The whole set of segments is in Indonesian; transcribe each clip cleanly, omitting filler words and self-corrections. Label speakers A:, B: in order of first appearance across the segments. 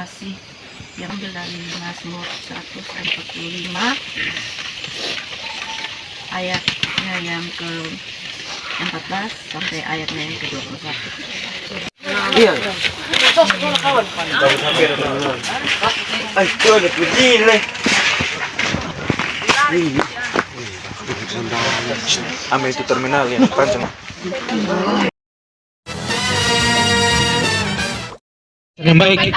A: masih diambil dari Mazmur 145 ayatnya yang ke-14 sampai ayatnya yang ke-21.
B: Iya. Ay, tuh ada begini. Ame itu terminal yang panjang.
C: Yang baik,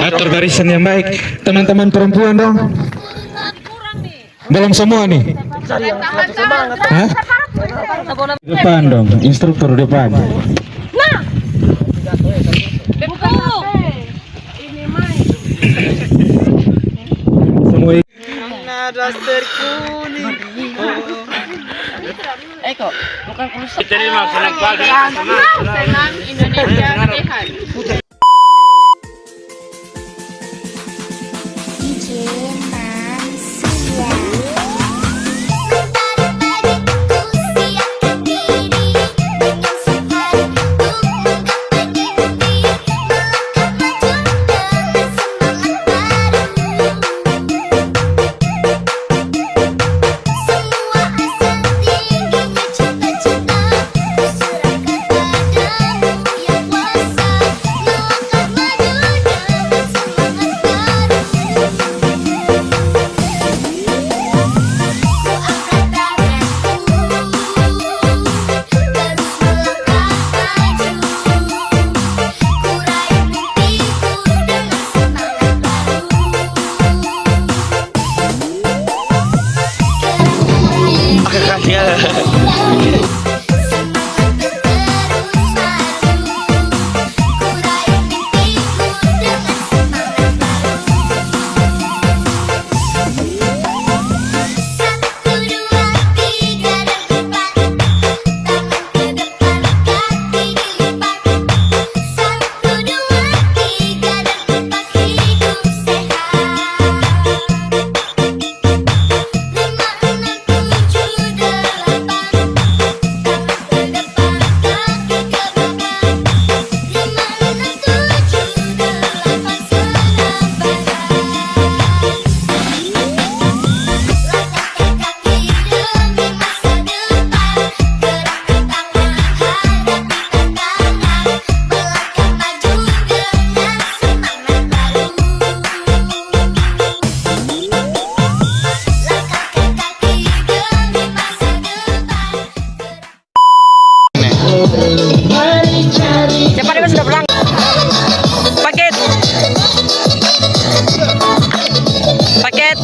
C: atur barisan yang baik. Teman-teman perempuan dong. Belum semua nih. Hah? Depan dong, instruktur depan. Semua
B: Nada terkuning.
A: Kok bukan rusak.
D: Terima senang Indonesia sehat.
A: Cepat dia sudah pulang. Paket. Paket.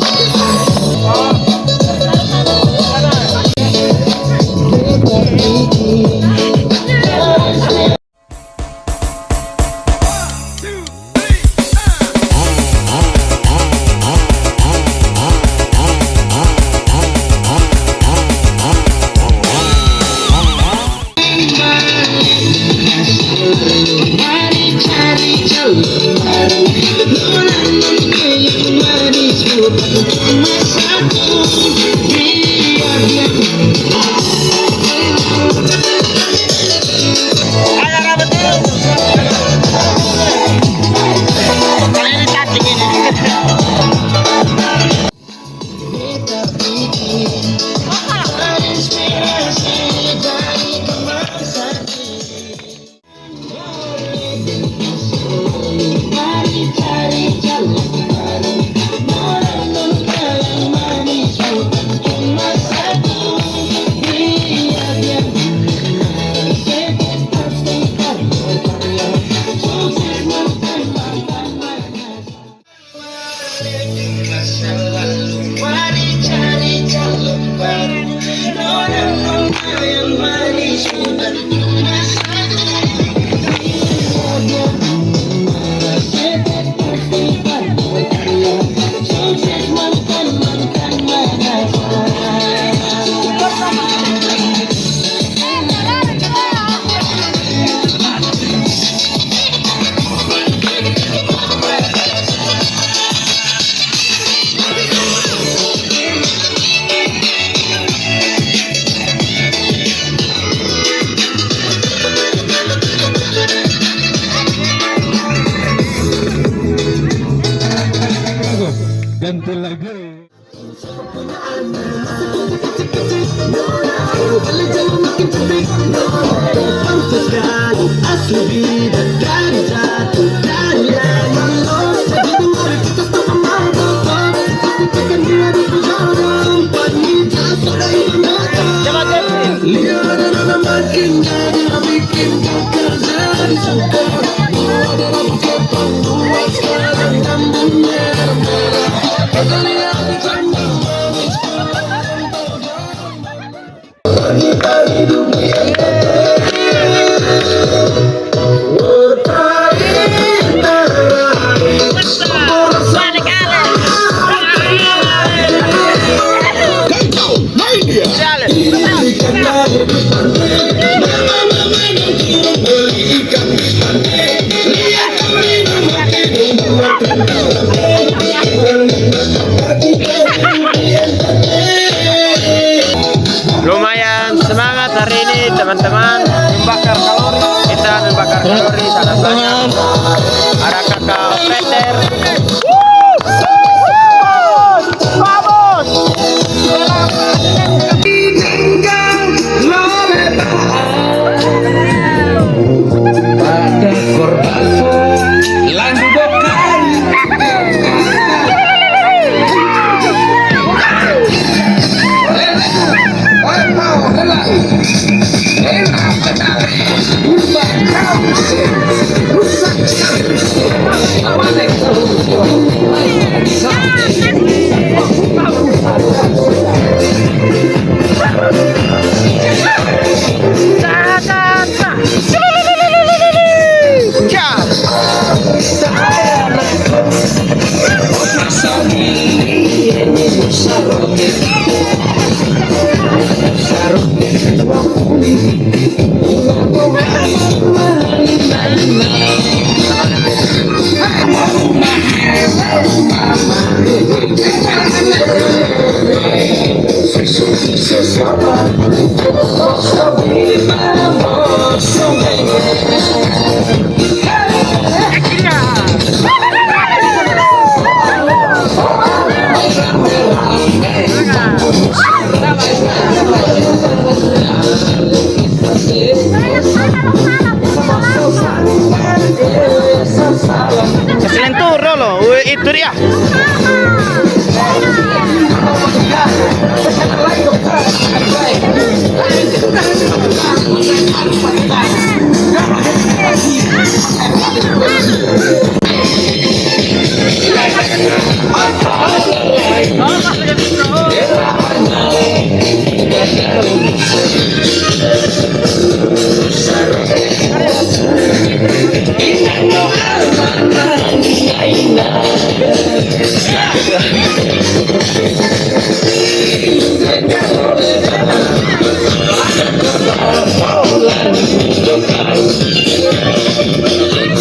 B: Lumayan semangat hari ini teman-teman, membakar kalori. Kita membakar kalori sangat banyak. Ada kakak Peter. Vamos!
C: Pada korban lagu bokai.
B: Keselentur dulu, itu dia.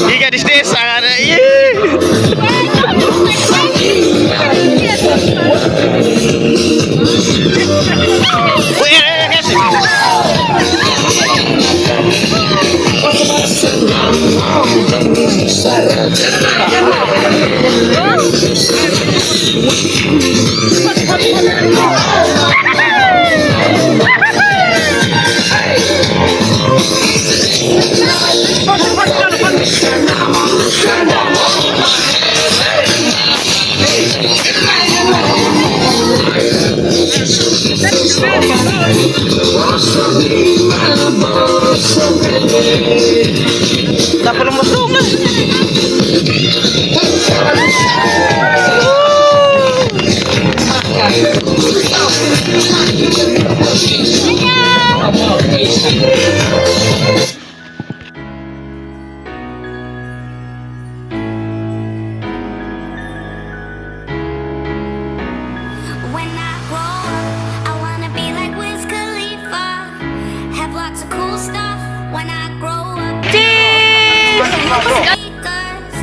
B: Jika di sini sangat tak perlu masuk kan?
E: When I grow up, I wanna be like Wiz Khalifa. Have lots of cool stuff when I grow up. Because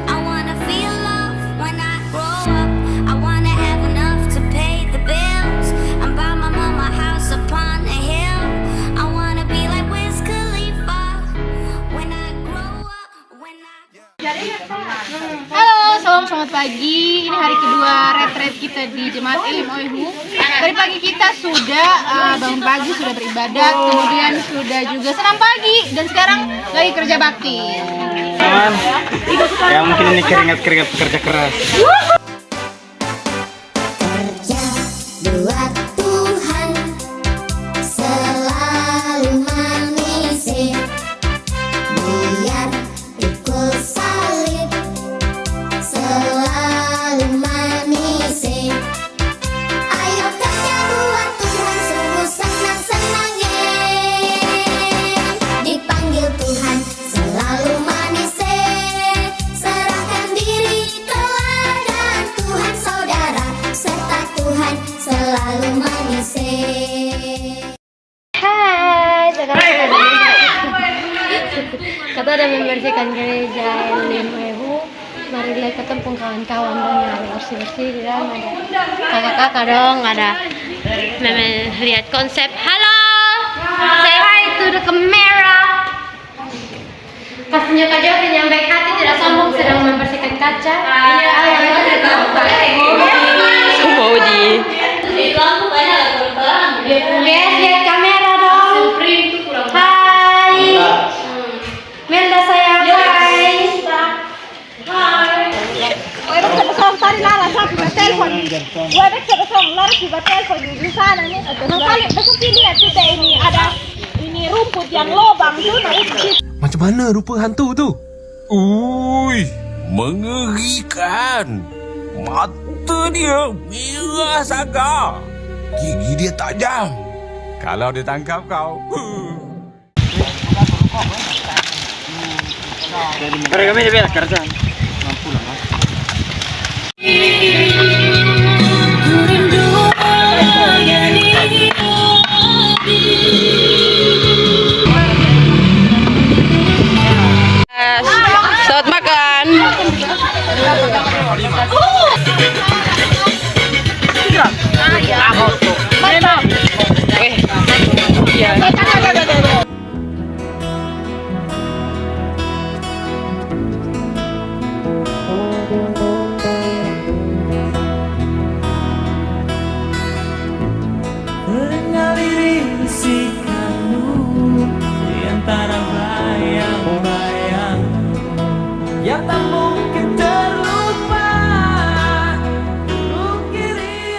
E: I wanna feel love when I grow up. I wanna have enough to pay the bills and buy my mama a house upon a hill. I wanna be like Wiz Khalifa when I grow up.
D: Halo, selamat pagi. Ini hari kedua retreat kita di Jemaat Elim Oihu. Tadi pagi kita sudah bangun pagi, sudah beribadat, kemudian sudah juga senam pagi, dan sekarang lagi kerja bakti.
B: Teman, ya mungkin ini keringat-keringat pekerja keras.
E: Kerja buat Tuhan selalu manisir, biar pikul salib selalu manisir. Ayo kerja buat Tuhan, sungguh senang-senang dipanggil Tuhan selalu manisir. Serahkan diri teladan Tuhan saudara, serta Tuhan selalu manisir.
F: Hai, sekarang kita udah membersihkan gereja Elim Oihu. Mari lihat ketemu kawan-kawan dong yang bersih-bersih di dalam, ada kakak-kakak dong, ada lihat konsep. Halo, say hi to the camera. Pas tunjuk aja yang baik hati, tidak sombong, sedang membersihkan kaca. Iya,
A: Semua uji.
F: Guys, lihat kamera dong. Hai, Melda sayang, hai.
G: Macam mana rupa hantu tu?
H: Ui, mengerikan. Mata dia merah sangat. Gigi dia tajam. Kalau dia tangkap kau.
B: Kami dia biar kerja.
A: Selamat makan.
I: Mengalir bisikanmu di antara bayang-bayang yang tak mungkin terlupa. Ukiri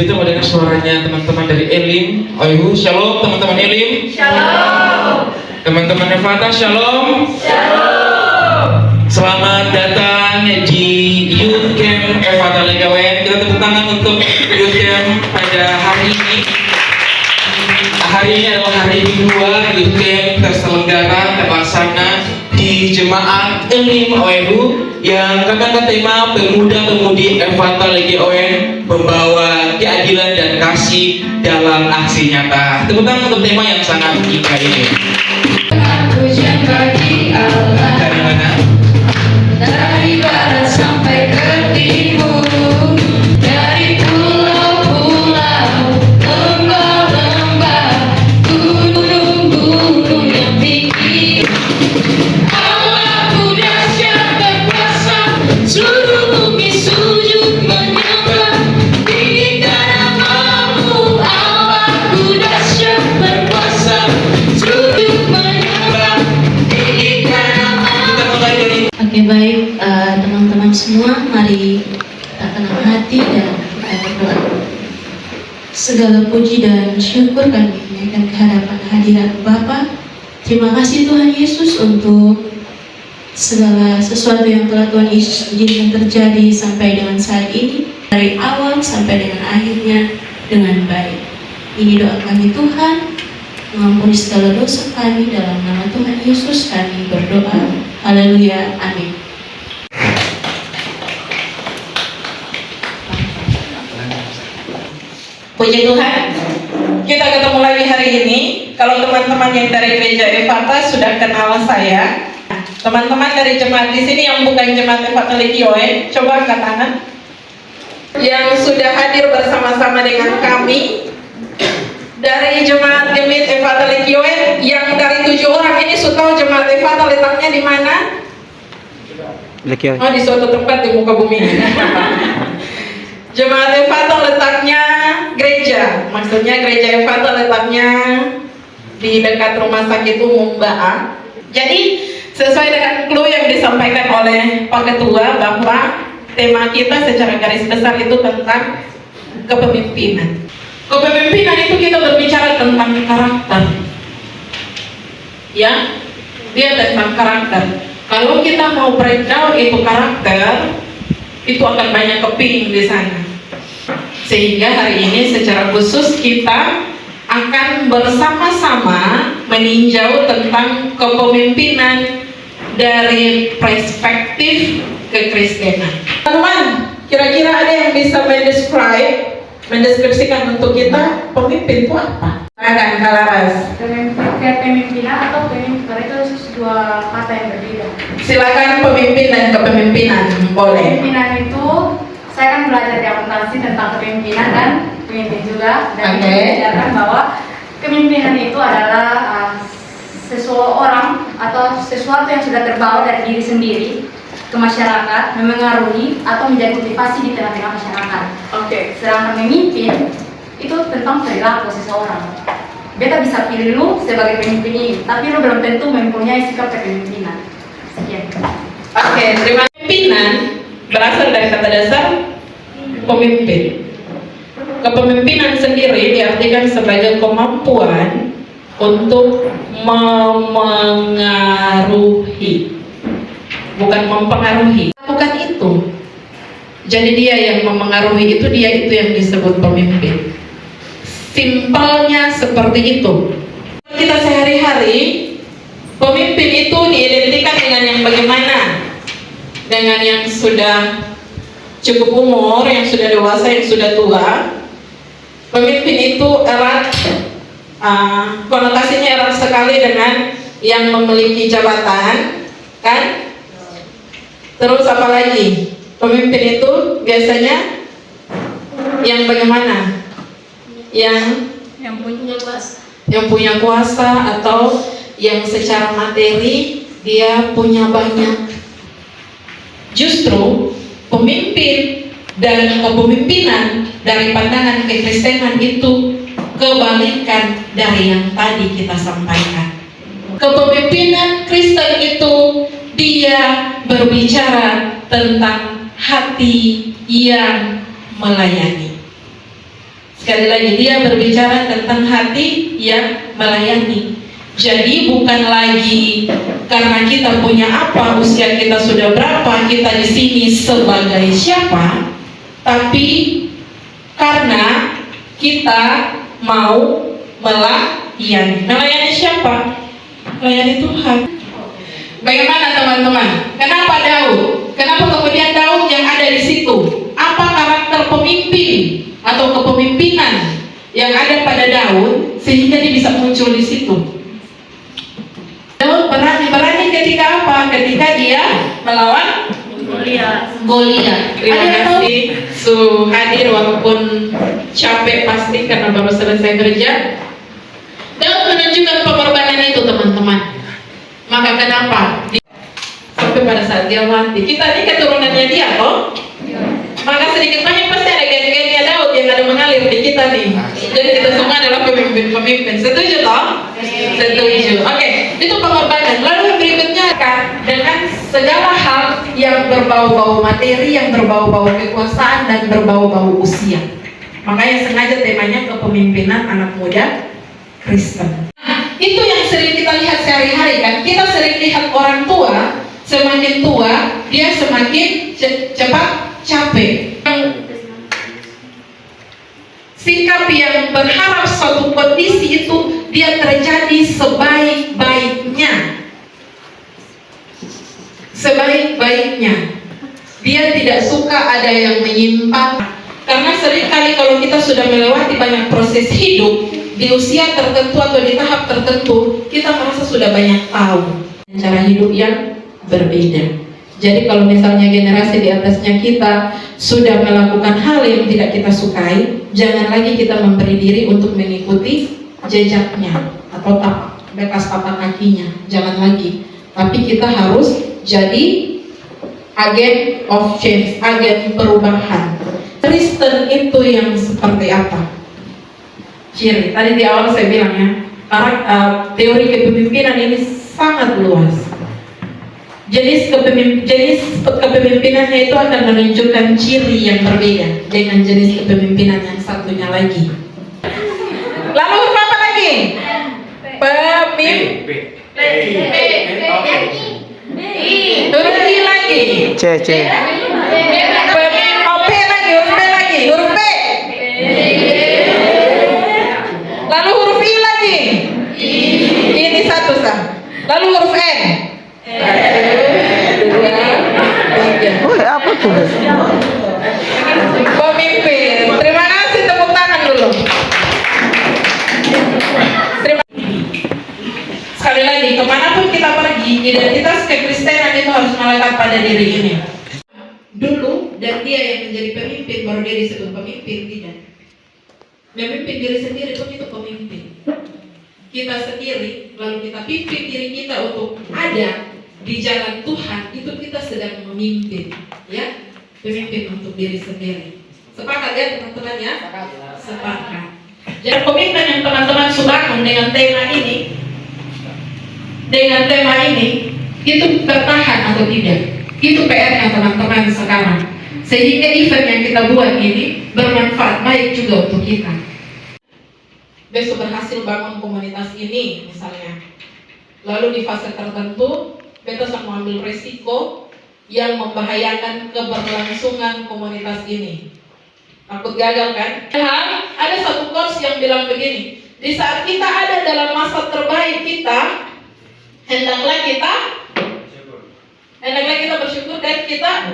C: Kita mau dengar suaranya teman-teman dari Elim Oihu. Shalom teman-teman Elim. Shalom. Teman-teman Nevada, shalom. Shalom. Selamat datang di Youth Camp Nevada Legawen. Kita tepuk tangan untuk Youth Camp pada hari ini. Hari ini adalah hari kedua Youth Camp terselenggara terlaksana di Jemaat Elim Oihu yang akan tema pemuda-pemudi Evata Legawen membawa keadilan dan kasih dalam aksi nyata. Tepuk tangan untuk tema yang sangat indah ini.
F: Pujian bagi Allah
C: Dari mana?
F: dari barat sampai ke timur, dari pulau-pulau, lembah-lembah, gunung-gunung yang tinggi. Allahku dahsyat berkuasa, seluruh bumi sujud menyembah. Tinggikan namamu, Allahku dahsyat berkuasa, sujud menyembah. Tinggikan namamu.
C: Kita mulai dari
F: Oke, baik teman-teman semua, mari kita tenang hati dan kita berdoa. Segala puji dan syukur kami naikkan ke hadapan hadirat Bapa. Terima kasih Tuhan Yesus untuk segala sesuatu yang telah Tuhan Yesus izinkan terjadi sampai dengan saat ini, dari awal sampai dengan akhirnya dengan baik. Ini doa kami Tuhan, mengampuni segala dosa kami, dalam nama Tuhan Yesus kami berdoa. Haleluya, amin.
J: Puji Tuhan, kita ketemu lagi hari ini. Kalau teman-teman yang dari gereja Evata sudah kenal saya, teman-teman dari jemaat di sini yang bukan jemaat Evata Legawen, coba angkat tangan. Yang sudah hadir bersama-sama dengan kami dari jemaat Gemit Efata Lekioen yang dari 7 orang ini sudah tahu jemaat Efata letaknya di mana? Oh, di suatu tempat di muka bumi. Jemaat Efata letaknya gereja, maksudnya gereja Efata letaknya di dekat rumah sakit umum Baa. Jadi sesuai dengan clue yang disampaikan oleh Pak Ketua bahwa tema kita secara garis besar itu tentang kepemimpinan. Kepemimpinan itu kita berbicara tentang karakter, ya, dia tentang karakter. Kalau kita mau breakdown itu karakter, itu akan banyak keping di sana. Sehingga hari ini secara khusus kita akan bersama-sama meninjau tentang kepemimpinan dari perspektif kekristenan. Teman-teman, kira-kira ada yang bisa mendeskripsikan untuk kita pemimpin itu apa? Ada Kalaras.
D: Kepemimpinan atau pemimpin itu dua kata yang berbeda.
J: Silakan pemimpin dan kepemimpinan, boleh.
D: Kepemimpinan itu saya kan belajar di akuntansi tentang kepemimpinan dan pemimpin juga, dan mengajarkan bahwa kepemimpinan itu adalah seseorang atau sesuatu yang sudah terbawa dari diri sendiri ke masyarakat, memengaruhi atau menjadi motivasi di tengah-tengah masyarakat. Sedangkan memimpin itu tentang perilaku seseorang. Beta bisa pilih lu sebagai pemimpin ini, tapi lu belum tentu mempunyai sikap kepemimpinan. Sekian.
J: Terima kasih. Pemimpinan berasal dari kata dasar pemimpin. Kepemimpinan sendiri diartikan sebagai kemampuan untuk memengaruhi, bukan mempengaruhi. Bukan itu. Jadi dia yang memengaruhi itu, dia itu yang disebut pemimpin. Simpelnya seperti itu. Kita sehari-hari, pemimpin itu diidentikan dengan yang bagaimana? Dengan yang sudah cukup umur, yang sudah dewasa, yang sudah tua. Pemimpin itu erat, konotasinya erat sekali dengan yang memiliki jabatan, kan? Terus apa lagi? Pemimpin itu biasanya yang bagaimana? Yang punya kuasa atau yang secara materi dia punya banyak. Justru pemimpin dan kepemimpinan dari pandangan kekristenan itu kebalikan dari yang tadi kita sampaikan. Kepemimpinan Kristen itu dia berbicara tentang hati yang melayani. Sekali lagi, dia berbicara tentang hati yang melayani. Jadi bukan lagi karena kita punya apa, usia kita sudah berapa, kita di sini sebagai siapa, tapi karena kita mau melayani. Melayani siapa? Melayani Tuhan. Bagaimana teman-teman? Kenapa Daud? Kenapa kemudian Daud yang ada di situ? Apa karakter pemimpin atau kepemimpinan yang ada pada Daud sehingga dia bisa muncul di situ? Daud berani ketika apa? Ketika dia melawan Goliat. Terima kasih hadir walaupun capek pasti karena baru selesai kerja. Daud menunjukkan pengorbanan itu teman-teman. Maka kenapa? Sampai pada saat dia mati. Kita ini keturunannya dia toh. Maka sedikit banyak pasti ada gen-gennya Daud yang ada mengalir di kita nih. Jadi kita semua adalah pemimpin-pemimpin. Setuju toh? Setuju. Oke, itu pengorbanan. Lalu yang berikutnya kan dengan segala hal yang berbau-bau materi, yang berbau-bau kekuasaan dan berbau-bau usia. Makanya sengaja temanya kepemimpinan anak muda Kristen. Itu yang sering kita lihat sehari-hari kan. Kita sering lihat orang tua, semakin tua dia semakin cepat capek. Sikap yang berharap suatu kondisi itu dia terjadi sebaik-baiknya. Sebaik-baiknya. Dia tidak suka ada yang menyimpang. Karena seringkali kalau kita sudah melewati banyak proses hidup, di usia tertentu atau di tahap tertentu, kita merasa sudah banyak tahu cara hidup yang berbeda. Jadi kalau misalnya generasi di atasnya kita sudah melakukan hal yang tidak kita sukai, jangan lagi kita memberi diri untuk mengikuti jejaknya atau bekas tapak kakinya, jangan lagi. Tapi kita harus jadi agen of change, agen perubahan. Kristen itu yang seperti apa? Ciri, tadi di awal saya bilang ya, teori kepemimpinan ini sangat luas. Jenis kepemimpinannya itu akan menunjukkan ciri yang berbeda dengan jenis kepemimpinan yang satunya lagi. Lalu huruf apa lagi? Huruf I lagi.
B: C.
J: P lagi, huruf P lagi, huruf P. Lalu huruf I lagi. Ini satu sah. Lalu huruf N.
B: Apa tuh?
J: Pemimpin. Terima kasih, tepuk tangan dulu. Sekali lagi, kemanapun kita pergi, identitas kekristenan itu harus melekat pada diri ini. Dulu, dan dia yang menjadi pemimpin, baru dia disebut pemimpin, tidak. Memimpin diri sendiri pun itu pemimpin. Kita sendiri, lalu kita pimpin diri kita untuk ada di jalan Tuhan, itu kita sedang memimpin, ya, pemimpin untuk diri sendiri. Sepakat ya teman-teman ya? Sepakat. Jadi komitmen yang teman-teman bangun dengan tema ini, itu bertahan atau tidak? Itu PR-nya teman-teman sekarang. Sehingga event yang kita buat ini bermanfaat baik juga untuk kita. Besok berhasil bangun komunitas ini misalnya, lalu di fase tertentu kita sedang mengambil resiko yang membahayakan keberlangsungan komunitas ini. Takut gagal kan? Ada satu quotes yang bilang begini, di saat kita ada dalam masa terbaik kita, hendaklah kita bersyukur dan kita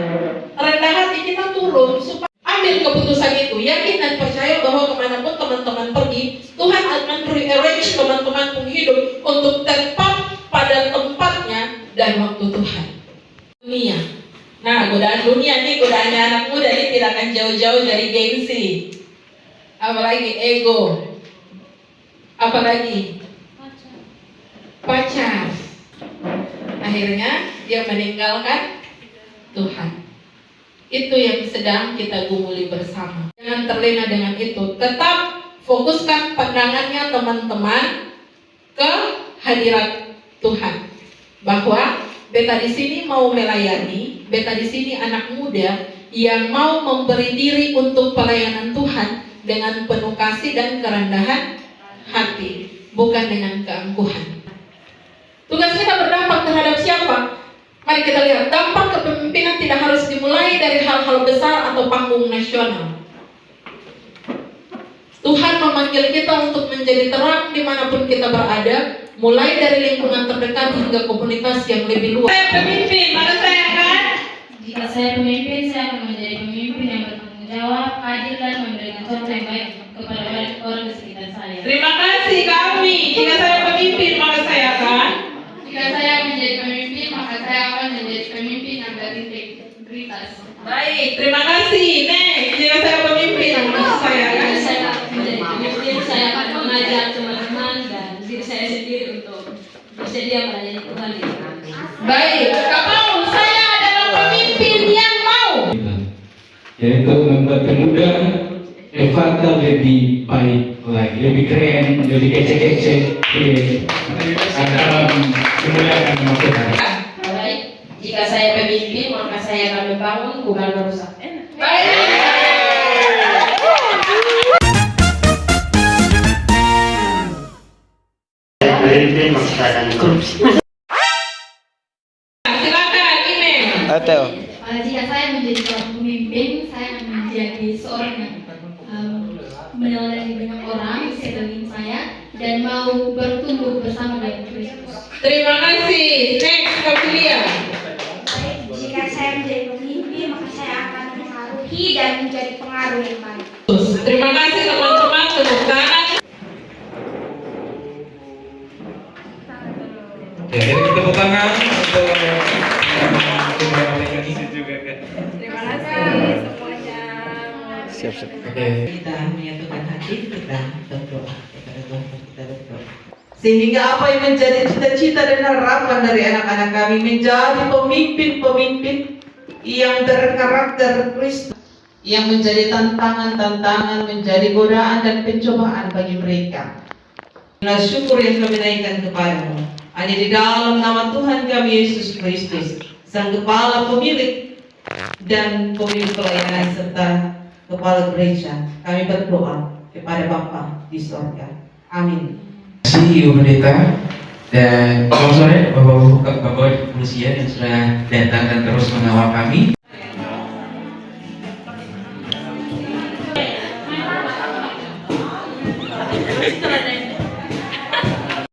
J: rendah hati, kita turun supaya ambil keputusan itu, yakin dan percaya bahwa kemanapun teman-teman pergi, Tuhan akan rearrange teman-teman pun hidup untuk tepat pada tempatnya dan waktu Tuhan. Dunia. Nah, godaan dunia nih, godaannya anak muda ini tidak akan jauh-jauh dari gengsi. Apalagi ego. Apalagi pacar. Akhirnya dia meninggalkan Tuhan. Itu yang sedang kita gumuli bersama. Jangan terlena dengan itu. Tetap fokuskan pandangannya teman-teman ke hadirat Tuhan. Bahwa beta di sini mau melayani, beta di sini anak muda yang mau memberi diri untuk pelayanan Tuhan dengan penuh kasih dan kerendahan hati, bukan dengan keangkuhan. Tugas kita berdampak terhadap siapa? Mari kita lihat, dampak kepemimpinan tidak harus dimulai dari hal-hal besar atau panggung nasional. Tuhan memanggil kita untuk menjadi terang dimanapun kita berada, mulai dari lingkungan terdekat hingga komunitas yang lebih luas. Saya pemimpin, maka saya akan?
F: Jika saya pemimpin, saya akan menjadi pemimpin yang bertanggung jawab, adil dan memberikan contoh yang baik kepada orang di sekitar saya.
J: Terima kasih kami. Jika saya pemimpin, maka saya akan?
F: Jika saya menjadi pemimpin, maka saya akan menjadi pemimpin yang berintegritas.
J: Baik, terima kasih. Next, jika saya pemimpin, maka saya akan?
F: Jika saya menjadi pemimpin, saya akan mengajak teman-teman dan diri saya sendiri untuk bersedia melayani Tuhan di kami.
J: Baik, kalau saya adalah pemimpin yang mau,
C: yaitu membuat pemuda Evata lebih baik lagi, lebih keren, lebih kece-kece dalam kemuliaan nama Tuhan.
F: Baik, jika saya pemimpin, maka saya akan membangun, bukan merusak.
J: baik. Silakan, email.
B: Atau
F: Jika saya menjadi seorang pemimpin, saya akan menjadi seorang yang melayani banyak orang sekeliling saya dan mau bertumbuh bersama dengan Kristus.
J: Terima kasih. Next, Kapilia.
D: Jika saya menjadi pemimpin, maka saya akan mempengaruhi dan menjadi pengaruh yang baik.
J: Terima kasih teman-teman, tepuk tangan.
C: Ya, jadi tepuk tangan untuk
D: Terima kasih semuanya.
B: Siap-siap.
J: Kita menyatukan hati, kita berdoa kepada Tuhan, kita berdoa. Sehingga apa yang menjadi cita-cita dan harapan dari anak-anak kami menjadi pemimpin-pemimpin yang berkarakter Kristus, yang menjadi tantangan-tantangan, menjadi godaan dan pencobaan bagi mereka. Dengan syukur yang kami naikkan kepadamu, hanya di dalam nama Tuhan kami Yesus Kristus, Sang Kepala Pemilik dan Pemilik Pelayanan serta Kepala Gereja, kami berdoa kepada Bapa di surga. Amin.
C: Terima kasih Ibu Pendeta dan selamat sore Bapak-Bapak kepolisian yang sudah datang dan terus mengawal kami.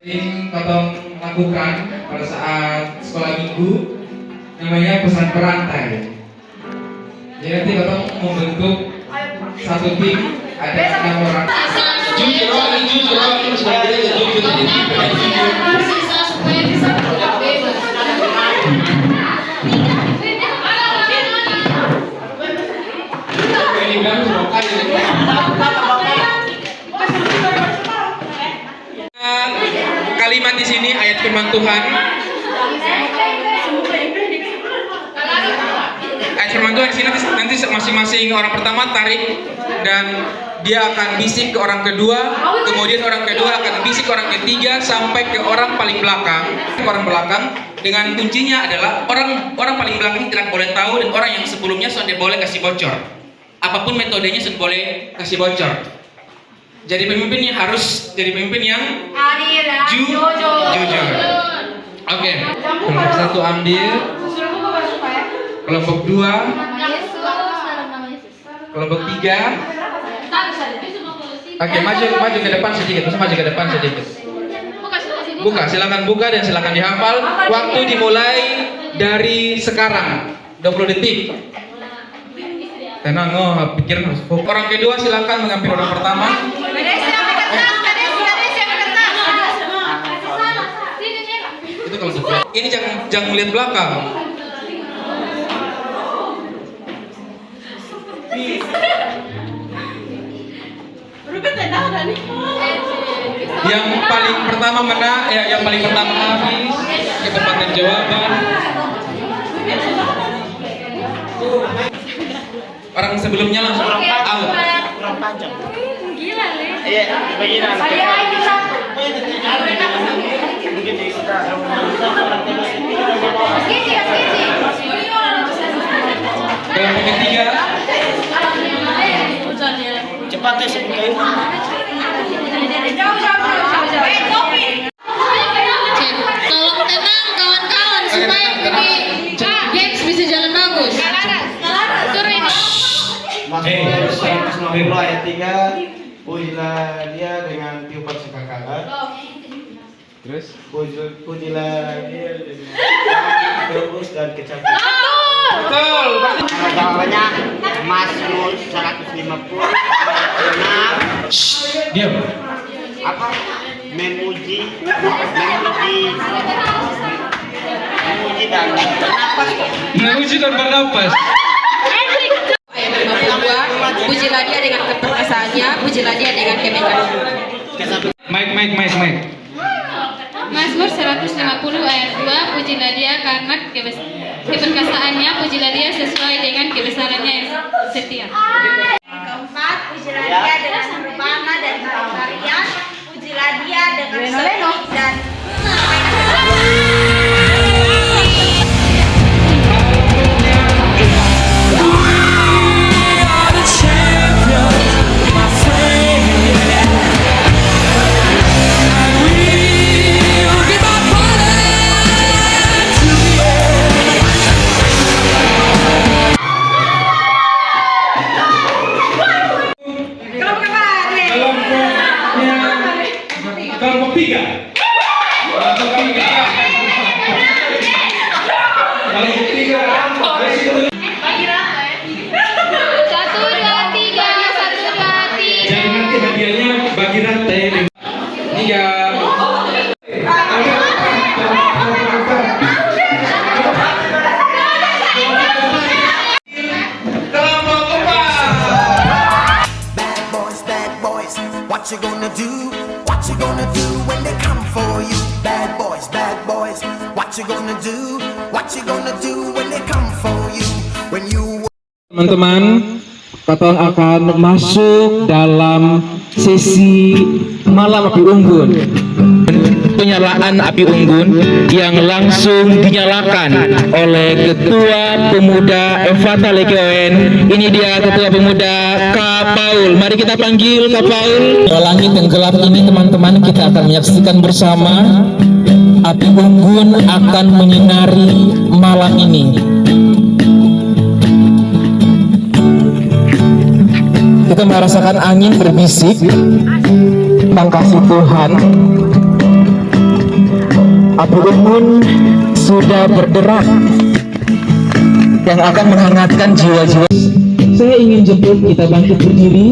C: Yang Totong lakukan pada saat sekolah minggu namanya pesan berantai. Jadi nanti Totong membentuk satu tim, ada 6 orang. Jujur, sudah tidak jujur jadi supaya bisa bebas. Ini bilang semua kali. Kalimat di sini ayat firman Tuhan. Ayat firman Tuhan di sini nanti masing-masing orang pertama tarik dan dia akan bisik ke orang kedua, kemudian orang kedua akan bisik ke orang ketiga sampai ke orang paling belakang. Orang belakang dengan kuncinya adalah orang paling belakang tidak boleh tahu dan orang yang sebelumnya sudah boleh kasih bocor. Apapun metodenya sudah boleh kasih bocor. Jadi pemimpinnya harus jadi pemimpin yang jujur. Oke. Kelompok 1 ambil. Kelompok 2. Kelompok 3. Oke, maju ke depan sedikit. Buka, silakan buka dan silakan dihafal. Waktu dimulai dari sekarang. 20 detik. Tenang, pikir orang kedua silakan mengambil orang pertama. Itu kalau gitu. Ini jangan melihat belakang. Yang paling pertama yang paling pertama habis ketepatan jawaban. Orang sebelumnya langsung out.
D: Kurang panjang. Gila, Le.
B: Iya, begini.
C: Kelompok ketiga.
B: Cepat ya sebutkan.
F: Tolong tenang kawan-kawan supaya games bisa jalan bagus.
B: Mazmur 150 ayat 3. Pujilah dia dengan tiupan sangkakala. Terus pujilah dia dengan terus dan kecantikan.
C: Betul.
B: Jawabannya Mazmur 150.
C: Diam.
B: Apa? Memuji dan bernapas.
C: Memuji dan bernapas.
D: Ayat 52, pujilah dia dengan keperkasaannya, pujilah dia dengan kemegahan.
C: Mike.
F: Mazmur 150 ayat 2, pujilah dia karena keperkasaannya, pujilah dia sesuai dengan kebesarannya yang setia.
E: Keempat, pujilah dia dengan perubahan dan tarian, pujilah dia dengan sepi dan
C: Kelompok 3. Jadi nanti hadiahnya bagi rantai. 3. Teman-teman, kita akan masuk dalam sesi malam api unggun. Penyalaan api unggun yang langsung dinyalakan oleh Ketua Pemuda Evata Lekioen. Ini dia Ketua Pemuda Kak Paul. Mari kita panggil Kak Paul. Langit yang gelap ini teman-teman, kita akan menyaksikan bersama api unggun akan menyinari malam ini. Kita merasakan angin berbisik tentang kasih Tuhan. Api unggun sudah berderak yang akan menghangatkan jiwa-jiwa. Saya ingin jemput kita bangkit berdiri.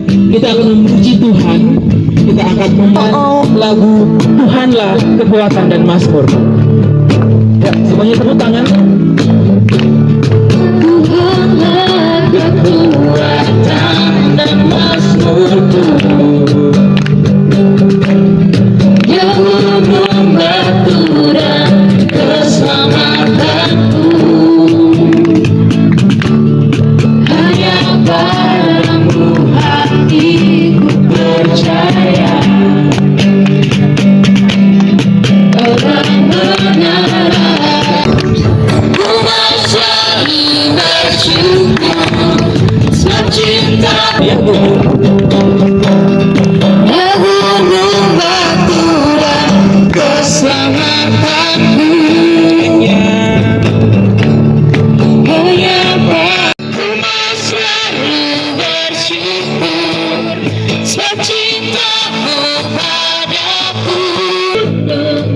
C: Kita akan memuji Tuhan. Kita akan membawa lagu Tuhanlah Kekuatan dan Mazmur. Ya, semuanya tepuk tangan. Tuhanlah kekuatan dan mazmurku, yang membantu dan keselamatanku. Hanya padamu hatiku percaya, orang benar. Ku masih bersyukur sebab cinta yang membantu dan keselamatanku. Hanya ku masih bersyukur sebab cintamu padaku.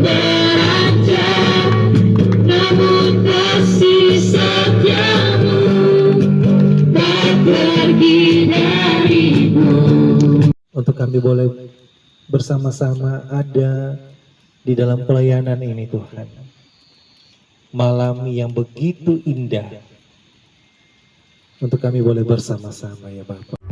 C: Beraja, namun kasih setiamu tak pergi darimu.
K: Untuk kami boleh bersama-sama ada di dalam pelayanan ini Tuhan. Malam yang begitu indah. Untuk kami boleh bersama-sama ya Bapak.